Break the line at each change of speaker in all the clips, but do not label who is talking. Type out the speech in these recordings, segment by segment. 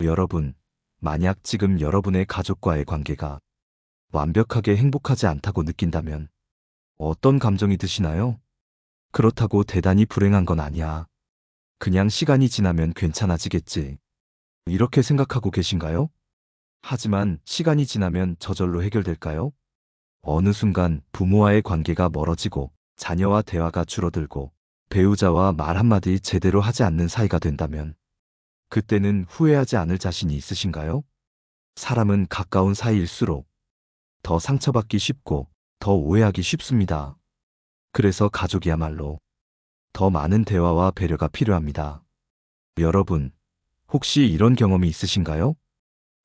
여러분, 만약 지금 여러분의 가족과의 관계가 완벽하게 행복하지 않다고 느낀다면 어떤 감정이 드시나요? 그렇다고 대단히 불행한 건 아니야. 그냥 시간이 지나면 괜찮아지겠지. 이렇게 생각하고 계신가요? 하지만 시간이 지나면 저절로 해결될까요? 어느 순간 부모와의 관계가 멀어지고 자녀와 대화가 줄어들고 배우자와 말 한마디 제대로 하지 않는 사이가 된다면 그때는 후회하지 않을 자신이 있으신가요? 사람은 가까운 사이일수록 더 상처받기 쉽고 더 오해하기 쉽습니다. 그래서 가족이야말로 더 많은 대화와 배려가 필요합니다. 여러분, 혹시 이런 경험이 있으신가요?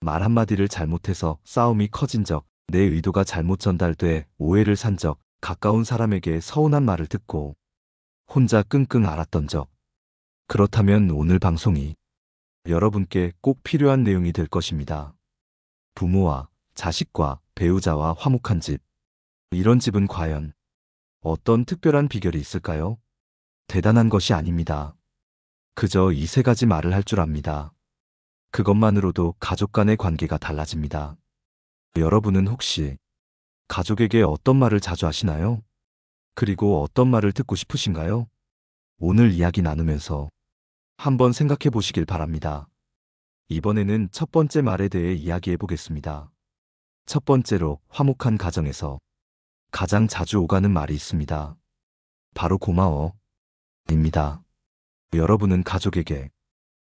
말 한마디를 잘못해서 싸움이 커진 적, 내 의도가 잘못 전달돼 오해를 산 적, 가까운 사람에게 서운한 말을 듣고 혼자 끙끙 앓았던 적. 그렇다면 오늘 방송이 여러분께 꼭 필요한 내용이 될 것입니다. 부모와 자식과 배우자와 화목한 집. 이런 집은 과연 어떤 특별한 비결이 있을까요? 대단한 것이 아닙니다. 그저 이 세 가지 말을 할 줄 압니다. 그것만으로도 가족 간의 관계가 달라집니다. 여러분은 혹시 가족에게 어떤 말을 자주 하시나요? 그리고 어떤 말을 듣고 싶으신가요? 오늘 이야기 나누면서 한번 생각해 보시길 바랍니다. 이번에는 첫 번째 말에 대해 이야기해 보겠습니다. 첫 번째로 화목한 가정에서 가장 자주 오가는 말이 있습니다. 바로 고마워 입니다. 여러분은 가족에게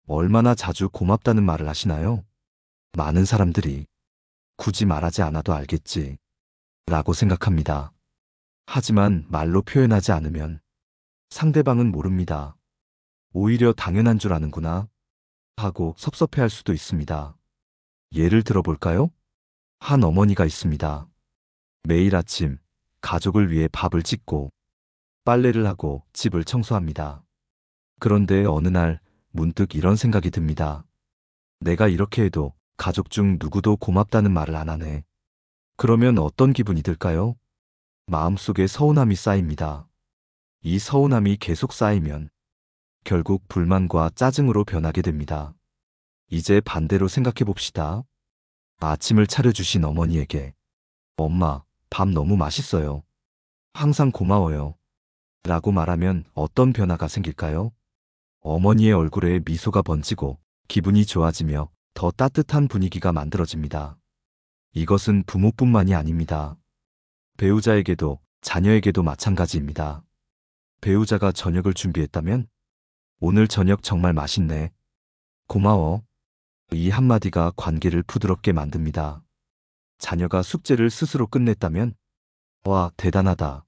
얼마나 자주 고맙다는 말을 하시나요? 많은 사람들이 굳이 말하지 않아도 알겠지 라고 생각합니다. 하지만 말로 표현하지 않으면 상대방은 모릅니다. 오히려 당연한 줄 아는구나 하고 섭섭해할 수도 있습니다. 예를 들어볼까요? 한 어머니가 있습니다. 매일 아침 가족을 위해 밥을 짓고 빨래를 하고 집을 청소합니다. 그런데 어느 날 문득 이런 생각이 듭니다. 내가 이렇게 해도 가족 중 누구도 고맙다는 말을 안 하네. 그러면 어떤 기분이 들까요? 마음속에 서운함이 쌓입니다. 이 서운함이 계속 쌓이면 결국 불만과 짜증으로 변하게 됩니다. 이제 반대로 생각해 봅시다. 아침을 차려주신 어머니에게 엄마, 밥 너무 맛있어요. 항상 고마워요. 라고 말하면 어떤 변화가 생길까요? 어머니의 얼굴에 미소가 번지고 기분이 좋아지며 더 따뜻한 분위기가 만들어집니다. 이것은 부모뿐만이 아닙니다. 배우자에게도 자녀에게도 마찬가지입니다. 배우자가 저녁을 준비했다면 오늘 저녁 정말 맛있네. 고마워. 이 한마디가 관계를 부드럽게 만듭니다. 자녀가 숙제를 스스로 끝냈다면 와, 대단하다.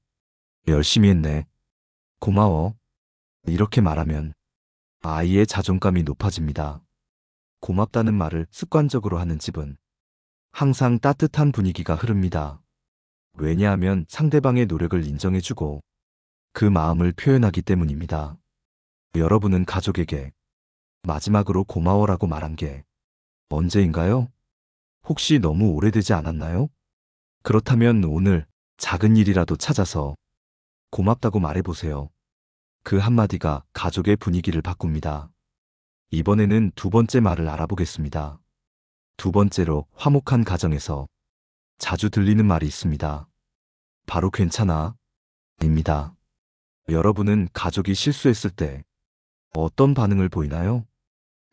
열심히 했네. 고마워. 이렇게 말하면 아이의 자존감이 높아집니다. 고맙다는 말을 습관적으로 하는 집은 항상 따뜻한 분위기가 흐릅니다. 왜냐하면 상대방의 노력을 인정해주고 그 마음을 표현하기 때문입니다. 여러분은 가족에게 마지막으로 고마워라고 말한 게 언제인가요? 혹시 너무 오래되지 않았나요? 그렇다면 오늘 작은 일이라도 찾아서 고맙다고 말해보세요. 그 한마디가 가족의 분위기를 바꿉니다. 이번에는 두 번째 말을 알아보겠습니다. 두 번째로 화목한 가정에서 자주 들리는 말이 있습니다. 바로 괜찮아 입니다. 여러분은 가족이 실수했을 때 어떤 반응을 보이나요?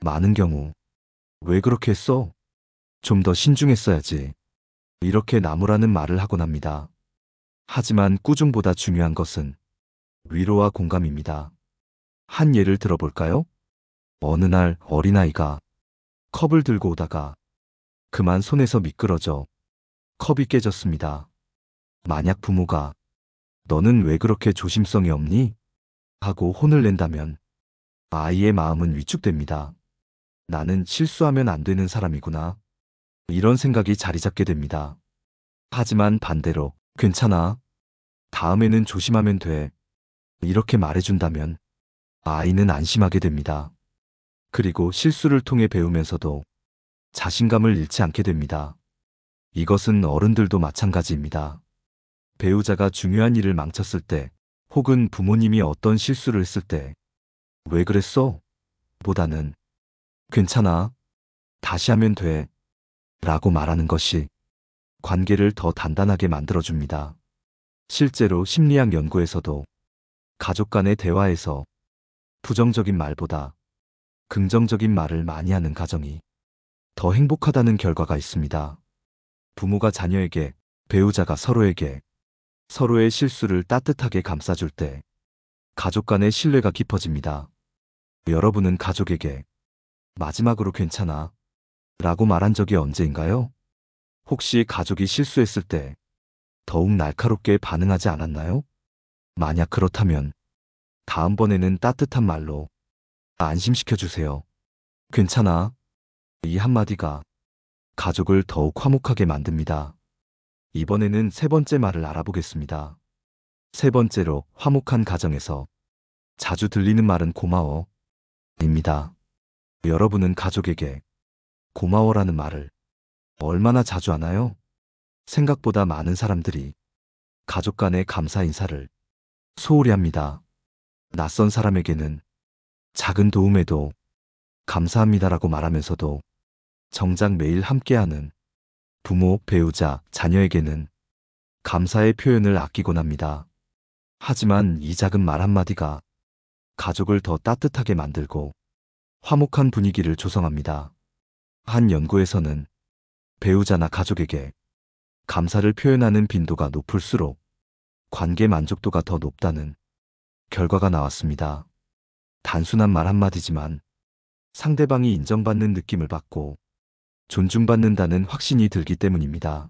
많은 경우 왜 그렇게 했어? 좀 더 신중했어야지. 이렇게 나무라는 말을 하곤 합니다. 하지만 꾸중보다 중요한 것은 위로와 공감입니다. 한 예를 들어볼까요? 어느 날 어린아이가 컵을 들고 오다가 그만 손에서 미끄러져 컵이 깨졌습니다. 만약 부모가 너는 왜 그렇게 조심성이 없니? 하고 혼을 낸다면 아이의 마음은 위축됩니다. 나는 실수하면 안 되는 사람이구나. 이런 생각이 자리 잡게 됩니다. 하지만 반대로 괜찮아. 다음에는 조심하면 돼. 이렇게 말해준다면 아이는 안심하게 됩니다. 그리고 실수를 통해 배우면서도 자신감을 잃지 않게 됩니다. 이것은 어른들도 마찬가지입니다. 배우자가 중요한 일을 망쳤을 때 혹은 부모님이 어떤 실수를 했을 때 왜 그랬어? 보다는 괜찮아. 다시 하면 돼. 라고 말하는 것이 관계를 더 단단하게 만들어줍니다. 실제로 심리학 연구에서도 가족 간의 대화에서 부정적인 말보다 긍정적인 말을 많이 하는 가정이 더 행복하다는 결과가 있습니다. 부모가 자녀에게, 배우자가 서로에게 서로의 실수를 따뜻하게 감싸줄 때 가족 간의 신뢰가 깊어집니다. 여러분은 가족에게 마지막으로 괜찮아 라고 말한 적이 언제인가요? 혹시 가족이 실수했을 때 더욱 날카롭게 반응하지 않았나요? 만약 그렇다면 다음번에는 따뜻한 말로 안심시켜 주세요. 괜찮아. 이 한마디가 가족을 더욱 화목하게 만듭니다. 이번에는 세 번째 말을 알아보겠습니다. 세 번째로 화목한 가정에서 자주 들리는 말은 고마워 입니다. 여러분은 가족에게 고마워라는 말을 얼마나 자주 하나요? 생각보다 많은 사람들이 가족 간의 감사 인사를 소홀히 합니다. 낯선 사람에게는 작은 도움에도 감사합니다라고 말하면서도 정작 매일 함께하는 부모, 배우자, 자녀에게는 감사의 표현을 아끼곤 합니다. 하지만 이 작은 말 한마디가 가족을 더 따뜻하게 만들고 화목한 분위기를 조성합니다. 한 연구에서는 배우자나 가족에게 감사를 표현하는 빈도가 높을수록 관계 만족도가 더 높다는 결과가 나왔습니다. 단순한 말 한마디지만 상대방이 인정받는 느낌을 받고 존중받는다는 확신이 들기 때문입니다.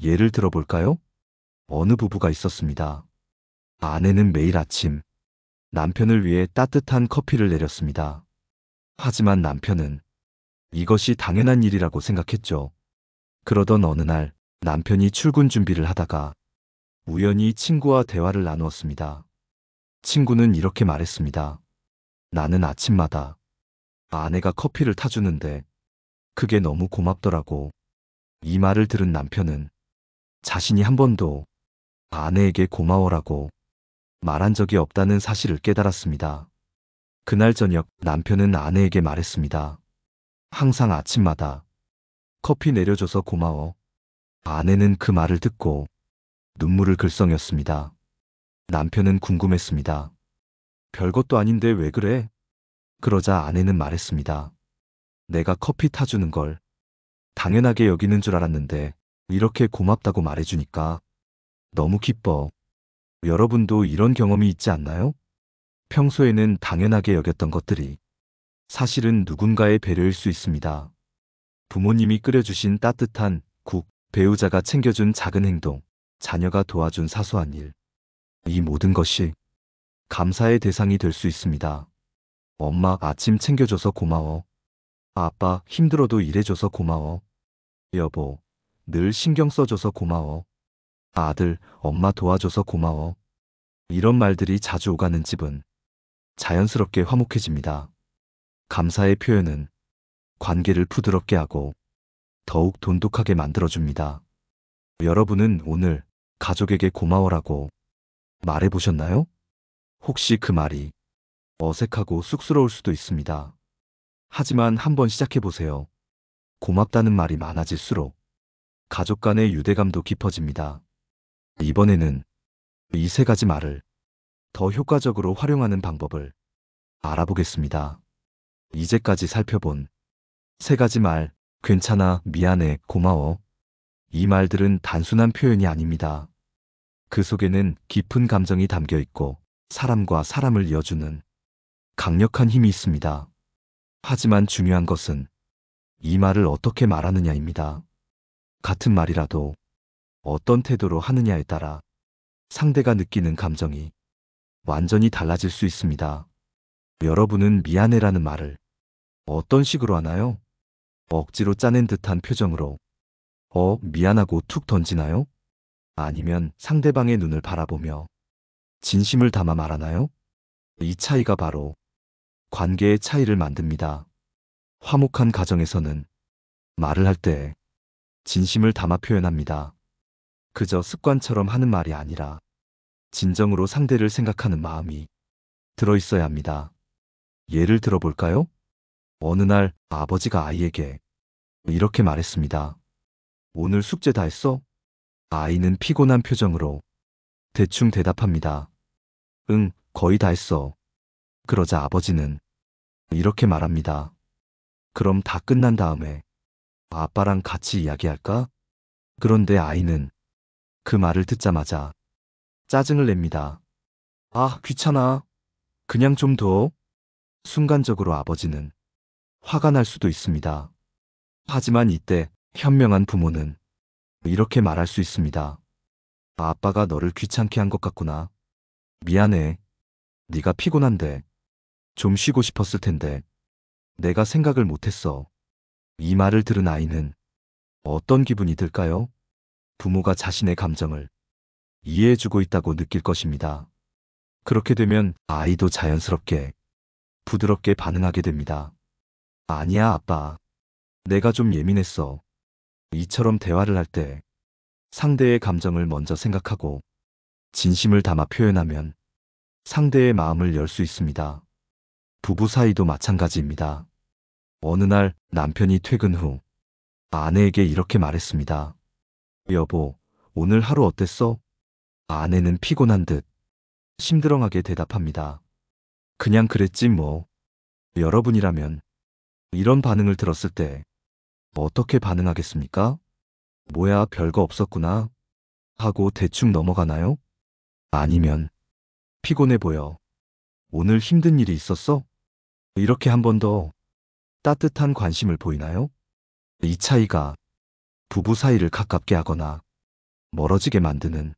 예를 들어볼까요? 어느 부부가 있었습니다. 아내는 매일 아침 남편을 위해 따뜻한 커피를 내렸습니다. 하지만 남편은 이것이 당연한 일이라고 생각했죠. 그러던 어느 날 남편이 출근 준비를 하다가 우연히 친구와 대화를 나누었습니다. 친구는 이렇게 말했습니다. 나는 아침마다 아내가 커피를 타주는데 그게 너무 고맙더라고. 이 말을 들은 남편은 자신이 한 번도 아내에게 고마워라고 말한 적이 없다는 사실을 깨달았습니다. 그날 저녁 남편은 아내에게 말했습니다. 항상 아침마다 커피 내려줘서 고마워. 아내는 그 말을 듣고 눈물을 글썽였습니다. 남편은 궁금했습니다. 별것도 아닌데 왜 그래? 그러자 아내는 말했습니다. 내가 커피 타주는 걸 당연하게 여기는 줄 알았는데 이렇게 고맙다고 말해주니까 너무 기뻐. 여러분도 이런 경험이 있지 않나요? 평소에는 당연하게 여겼던 것들이 사실은 누군가의 배려일 수 있습니다. 부모님이 끓여주신 따뜻한 국, 배우자가 챙겨준 작은 행동, 자녀가 도와준 사소한 일. 이 모든 것이 감사의 대상이 될 수 있습니다. 엄마 아침 챙겨줘서 고마워. 아빠 힘들어도 일해줘서 고마워. 여보 늘 신경 써줘서 고마워. 아들 엄마 도와줘서 고마워. 이런 말들이 자주 오가는 집은 자연스럽게 화목해집니다. 감사의 표현은 관계를 부드럽게 하고 더욱 돈독하게 만들어줍니다. 여러분은 오늘 가족에게 고마워라고 말해보셨나요? 혹시 그 말이 어색하고 쑥스러울 수도 있습니다. 하지만 한번 시작해보세요. 고맙다는 말이 많아질수록 가족 간의 유대감도 깊어집니다. 이번에는 이 세 가지 말을 더 효과적으로 활용하는 방법을 알아보겠습니다. 이제까지 살펴본 세 가지 말, 괜찮아, 미안해, 고마워. 이 말들은 단순한 표현이 아닙니다. 그 속에는 깊은 감정이 담겨 있고 사람과 사람을 이어주는 강력한 힘이 있습니다. 하지만 중요한 것은 이 말을 어떻게 말하느냐입니다. 같은 말이라도 어떤 태도로 하느냐에 따라 상대가 느끼는 감정이 완전히 달라질 수 있습니다. 여러분은 미안해라는 말을 어떤 식으로 하나요? 억지로 짜낸 듯한 표정으로 미안하고 툭 던지나요? 아니면 상대방의 눈을 바라보며 진심을 담아 말하나요? 이 차이가 바로 관계의 차이를 만듭니다. 화목한 가정에서는 말을 할 때 진심을 담아 표현합니다. 그저 습관처럼 하는 말이 아니라 진정으로 상대를 생각하는 마음이 들어있어야 합니다. 예를 들어볼까요? 어느 날 아버지가 아이에게 이렇게 말했습니다. 오늘 숙제 다 했어? 아이는 피곤한 표정으로 대충 대답합니다. 응, 거의 다 했어. 그러자 아버지는 이렇게 말합니다. 그럼 다 끝난 다음에 아빠랑 같이 이야기할까? 그런데 아이는 그 말을 듣자마자 짜증을 냅니다. 아, 귀찮아. 그냥 좀 둬. 순간적으로 아버지는 화가 날 수도 있습니다. 하지만 이때 현명한 부모는 이렇게 말할 수 있습니다. 아빠가 너를 귀찮게 한 것 같구나. 미안해. 네가 피곤한데 좀 쉬고 싶었을 텐데 내가 생각을 못했어. 이 말을 들은 아이는 어떤 기분이 들까요? 부모가 자신의 감정을 이해해주고 있다고 느낄 것입니다. 그렇게 되면 아이도 자연스럽게 부드럽게 반응하게 됩니다. 아니야, 아빠. 내가 좀 예민했어. 이처럼 대화를 할 때 상대의 감정을 먼저 생각하고 진심을 담아 표현하면 상대의 마음을 열 수 있습니다. 부부 사이도 마찬가지입니다. 어느 날 남편이 퇴근 후 아내에게 이렇게 말했습니다. 여보, 오늘 하루 어땠어? 아내는 피곤한 듯 심드렁하게 대답합니다. 그냥 그랬지 뭐. 여러분이라면 이런 반응을 들었을 때 어떻게 반응하겠습니까? 뭐야, 별거 없었구나 하고 대충 넘어가나요? 아니면 피곤해 보여. 오늘 힘든 일이 있었어? 이렇게 한 번 더 따뜻한 관심을 보이나요? 이 차이가 부부 사이를 가깝게 하거나 멀어지게 만드는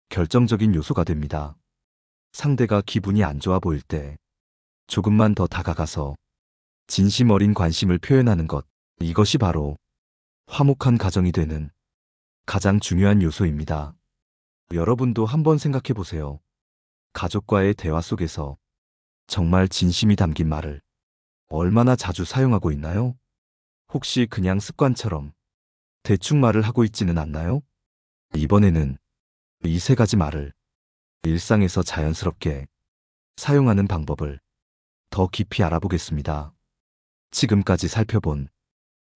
결정적인 요소가 됩니다. 상대가 기분이 안 좋아 보일 때 조금만 더 다가가서 진심 어린 관심을 표현하는 것, 이것이 바로 화목한 가정이 되는 가장 중요한 요소입니다. 여러분도 한번 생각해 보세요. 가족과의 대화 속에서 정말 진심이 담긴 말을 얼마나 자주 사용하고 있나요? 혹시 그냥 습관처럼 대충 말을 하고 있지는 않나요? 이번에는 이 세 가지 말을 일상에서 자연스럽게 사용하는 방법을 더 깊이 알아보겠습니다. 지금까지 살펴본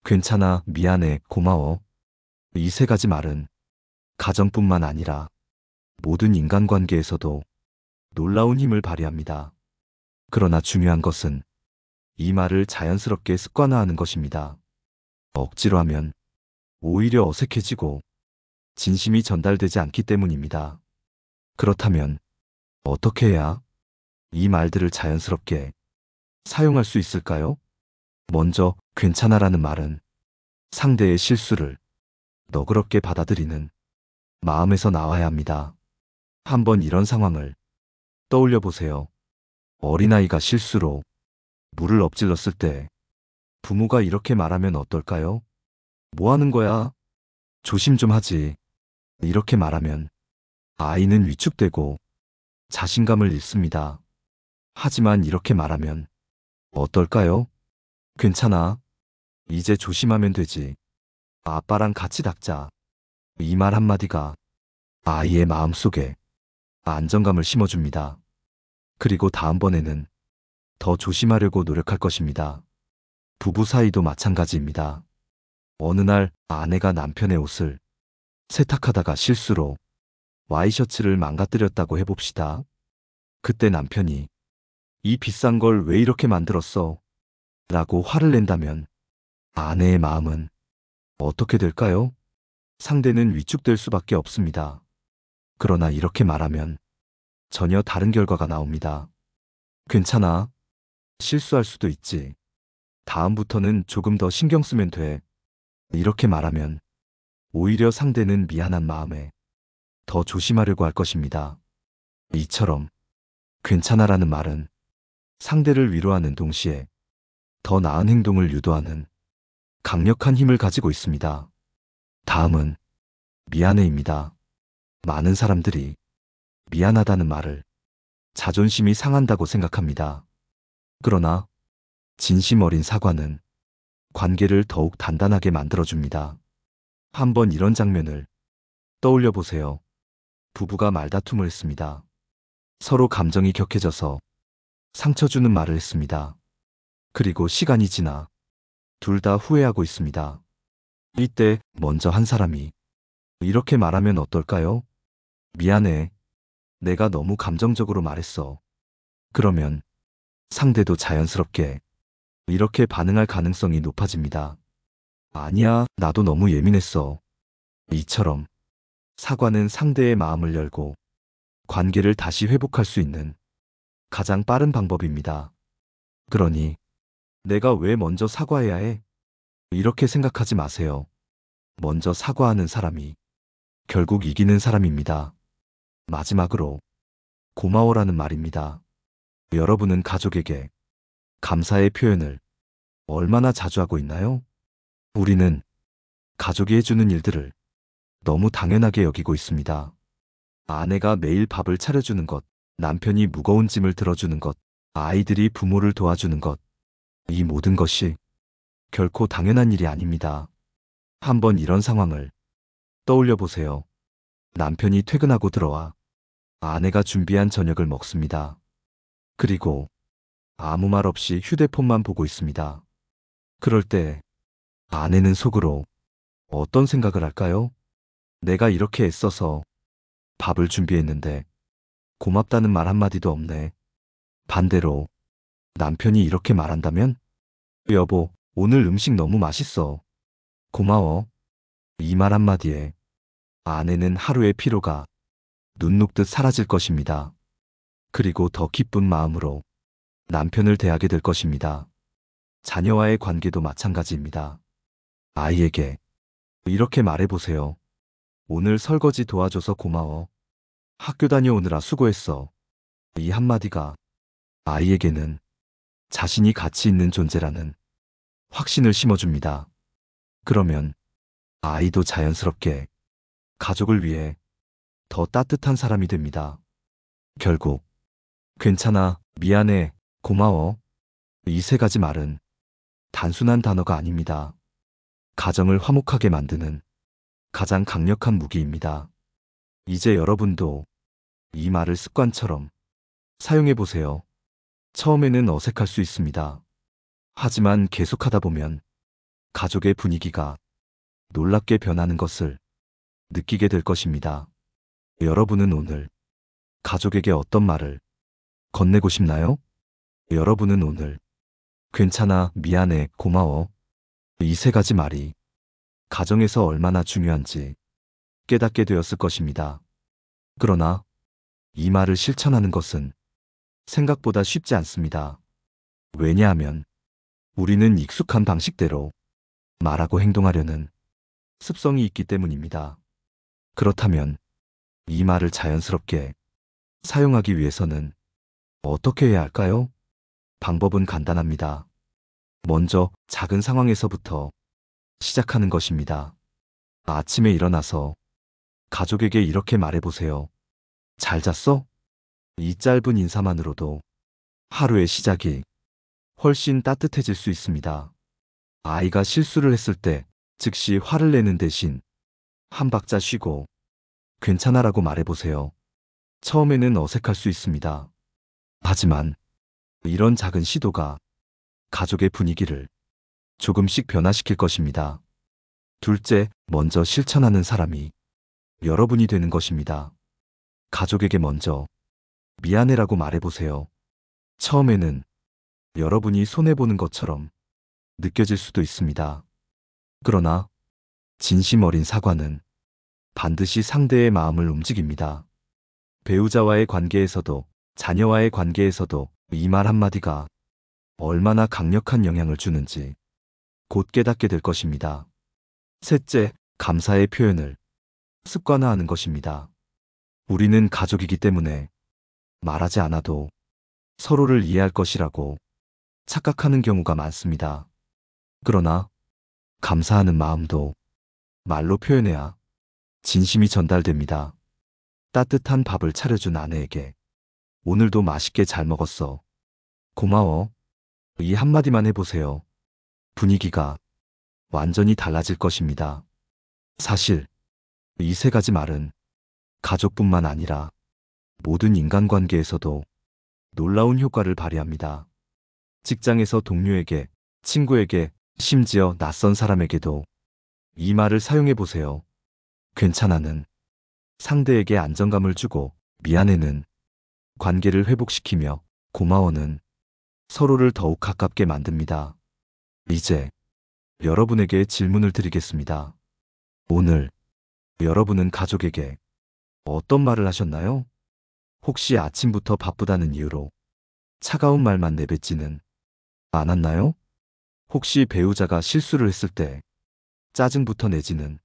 괜찮아, 미안해, 고마워. 이 세 가지 말은 가정뿐만 아니라 모든 인간관계에서도 놀라운 힘을 발휘합니다. 그러나 중요한 것은 이 말을 자연스럽게 습관화하는 것입니다. 억지로 하면 오히려 어색해지고 진심이 전달되지 않기 때문입니다. 그렇다면 어떻게 해야 이 말들을 자연스럽게 사용할 수 있을까요? 먼저 괜찮아라는 말은 상대의 실수를 너그럽게 받아들이는 마음에서 나와야 합니다. 한번 이런 상황을 떠올려 보세요. 어린아이가 실수로 물을 엎질렀을 때 부모가 이렇게 말하면 어떨까요? 뭐 하는 거야? 조심 좀 하지. 이렇게 말하면 아이는 위축되고 자신감을 잃습니다. 하지만 이렇게 말하면 어떨까요? 괜찮아. 이제 조심하면 되지. 아빠랑 같이 닦자. 이 말 한마디가 아이의 마음속에 안정감을 심어줍니다. 그리고 다음번에는 더 조심하려고 노력할 것입니다. 부부 사이도 마찬가지입니다. 어느 날 아내가 남편의 옷을 세탁하다가 실수로 와이셔츠를 망가뜨렸다고 해봅시다. 그때 남편이 이 비싼 걸 왜 이렇게 만들었어? 라고 화를 낸다면 아내의 마음은 어떻게 될까요? 상대는 위축될 수밖에 없습니다. 그러나 이렇게 말하면 전혀 다른 결과가 나옵니다. 괜찮아. 실수할 수도 있지. 다음부터는 조금 더 신경 쓰면 돼. 이렇게 말하면 오히려 상대는 미안한 마음에 더 조심하려고 할 것입니다. 이처럼 괜찮아라는 말은 상대를 위로하는 동시에 더 나은 행동을 유도하는 강력한 힘을 가지고 있습니다. 다음은 미안해입니다. 많은 사람들이 미안하다는 말을 자존심이 상한다고 생각합니다. 그러나 진심 어린 사과는 관계를 더욱 단단하게 만들어줍니다. 한번 이런 장면을 떠올려 보세요. 부부가 말다툼을 했습니다. 서로 감정이 격해져서 상처 주는 말을 했습니다. 그리고 시간이 지나 둘 다 후회하고 있습니다. 이때 먼저 한 사람이 이렇게 말하면 어떨까요? 미안해. 내가 너무 감정적으로 말했어. 그러면 상대도 자연스럽게 이렇게 반응할 가능성이 높아집니다. 아니야, 나도 너무 예민했어. 이처럼 사과는 상대의 마음을 열고 관계를 다시 회복할 수 있는 가장 빠른 방법입니다. 그러니 내가 왜 먼저 사과해야 해? 이렇게 생각하지 마세요. 먼저 사과하는 사람이 결국 이기는 사람입니다. 마지막으로 고마워라는 말입니다. 여러분은 가족에게 감사의 표현을 얼마나 자주 하고 있나요? 우리는 가족이 해주는 일들을 너무 당연하게 여기고 있습니다. 아내가 매일 밥을 차려주는 것, 남편이 무거운 짐을 들어주는 것, 아이들이 부모를 도와주는 것, 이 모든 것이 결코 당연한 일이 아닙니다. 한번 이런 상황을 떠올려 보세요. 남편이 퇴근하고 들어와 아내가 준비한 저녁을 먹습니다. 그리고 아무 말 없이 휴대폰만 보고 있습니다. 그럴 때 아내는 속으로 어떤 생각을 할까요? 내가 이렇게 애써서 밥을 준비했는데 고맙다는 말 한마디도 없네. 반대로 남편이 이렇게 말한다면, 여보, 오늘 음식 너무 맛있어. 고마워. 이 말 한마디에 아내는 하루의 피로가 눈 녹듯 사라질 것입니다. 그리고 더 기쁜 마음으로 남편을 대하게 될 것입니다. 자녀와의 관계도 마찬가지입니다. 아이에게 이렇게 말해보세요. 오늘 설거지 도와줘서 고마워. 학교 다녀오느라 수고했어. 이 한마디가 아이에게는 자신이 가치 있는 존재라는 확신을 심어줍니다. 그러면 아이도 자연스럽게 가족을 위해 더 따뜻한 사람이 됩니다. 결국 괜찮아, 미안해, 고마워. 이 세 가지 말은 단순한 단어가 아닙니다. 가정을 화목하게 만드는 가장 강력한 무기입니다. 이제 여러분도 이 말을 습관처럼 사용해 보세요. 처음에는 어색할 수 있습니다. 하지만 계속하다 보면 가족의 분위기가 놀랍게 변하는 것을 느끼게 될 것입니다. 여러분은 오늘 가족에게 어떤 말을 건네고 싶나요? 여러분은 오늘 괜찮아, 미안해, 고마워. 이 세 가지 말이 가정에서 얼마나 중요한지 깨닫게 되었을 것입니다. 그러나 이 말을 실천하는 것은 생각보다 쉽지 않습니다. 왜냐하면 우리는 익숙한 방식대로 말하고 행동하려는 습성이 있기 때문입니다. 그렇다면 이 말을 자연스럽게 사용하기 위해서는 어떻게 해야 할까요? 방법은 간단합니다. 먼저 작은 상황에서부터 시작하는 것입니다. 아침에 일어나서 가족에게 이렇게 말해보세요. 잘 잤어? 이 짧은 인사만으로도 하루의 시작이 훨씬 따뜻해질 수 있습니다. 아이가 실수를 했을 때 즉시 화를 내는 대신 한 박자 쉬고 괜찮아라고 말해보세요. 처음에는 어색할 수 있습니다. 하지만 이런 작은 시도가 가족의 분위기를 조금씩 변화시킬 것입니다. 둘째, 먼저 실천하는 사람이 여러분이 되는 것입니다. 가족에게 먼저 미안해라고 말해보세요. 처음에는 여러분이 손해보는 것처럼 느껴질 수도 있습니다. 그러나 진심 어린 사과는 반드시 상대의 마음을 움직입니다. 배우자와의 관계에서도 자녀와의 관계에서도 이 말 한마디가 얼마나 강력한 영향을 주는지 곧 깨닫게 될 것입니다. 셋째, 감사의 표현을 습관화하는 것입니다. 우리는 가족이기 때문에 말하지 않아도 서로를 이해할 것이라고 착각하는 경우가 많습니다. 그러나 감사하는 마음도 말로 표현해야 진심이 전달됩니다. 따뜻한 밥을 차려준 아내에게 오늘도 맛있게 잘 먹었어. 고마워. 이 한마디만 해보세요. 분위기가 완전히 달라질 것입니다. 사실 이 세 가지 말은 가족뿐만 아니라 모든 인간관계에서도 놀라운 효과를 발휘합니다. 직장에서 동료에게, 친구에게, 심지어 낯선 사람에게도 이 말을 사용해 보세요. 괜찮아는 상대에게 안정감을 주고, 미안해는 관계를 회복시키며, 고마워는 서로를 더욱 가깝게 만듭니다. 이제 여러분에게 질문을 드리겠습니다. 오늘 여러분은 가족에게 어떤 말을 하셨나요? 혹시 아침부터 바쁘다는 이유로 차가운 말만 내뱉지는 않았나요? 혹시 배우자가 실수를 했을 때 짜증부터 내지는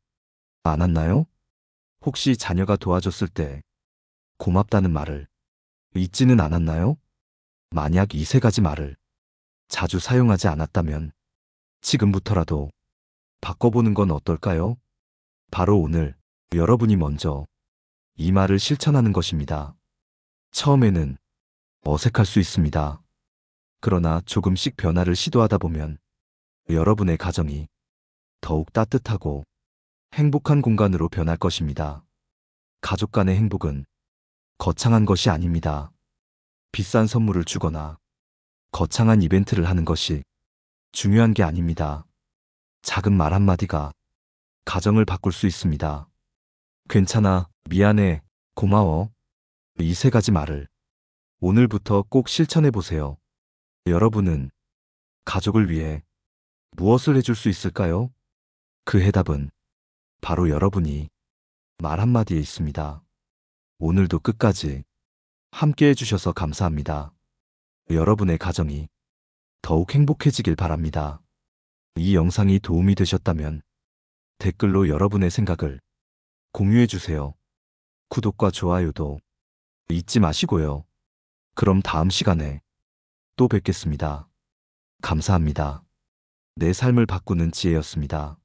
않았나요? 혹시 자녀가 도와줬을 때 고맙다는 말을 잊지는 않았나요? 만약 이 세 가지 말을 자주 사용하지 않았다면 지금부터라도 바꿔보는 건 어떨까요? 바로 오늘 여러분이 먼저 이 말을 실천하는 것입니다. 처음에는 어색할 수 있습니다. 그러나 조금씩 변화를 시도하다 보면 여러분의 가정이 더욱 따뜻하고 행복한 공간으로 변할 것입니다. 가족 간의 행복은 거창한 것이 아닙니다. 비싼 선물을 주거나 거창한 이벤트를 하는 것이 중요한 게 아닙니다. 작은 말 한마디가 가정을 바꿀 수 있습니다. 괜찮아, 미안해, 고마워. 이 세 가지 말을 오늘부터 꼭 실천해 보세요. 여러분은 가족을 위해 무엇을 해줄 수 있을까요? 그 해답은 바로 여러분이 말 한마디에 있습니다. 오늘도 끝까지 함께 해주셔서 감사합니다. 여러분의 가정이 더욱 행복해지길 바랍니다. 이 영상이 도움이 되셨다면 댓글로 여러분의 생각을 공유해 주세요. 구독과 좋아요도 잊지 마시고요. 그럼 다음 시간에 또 뵙겠습니다. 감사합니다. 내 삶을 바꾸는 지혜였습니다.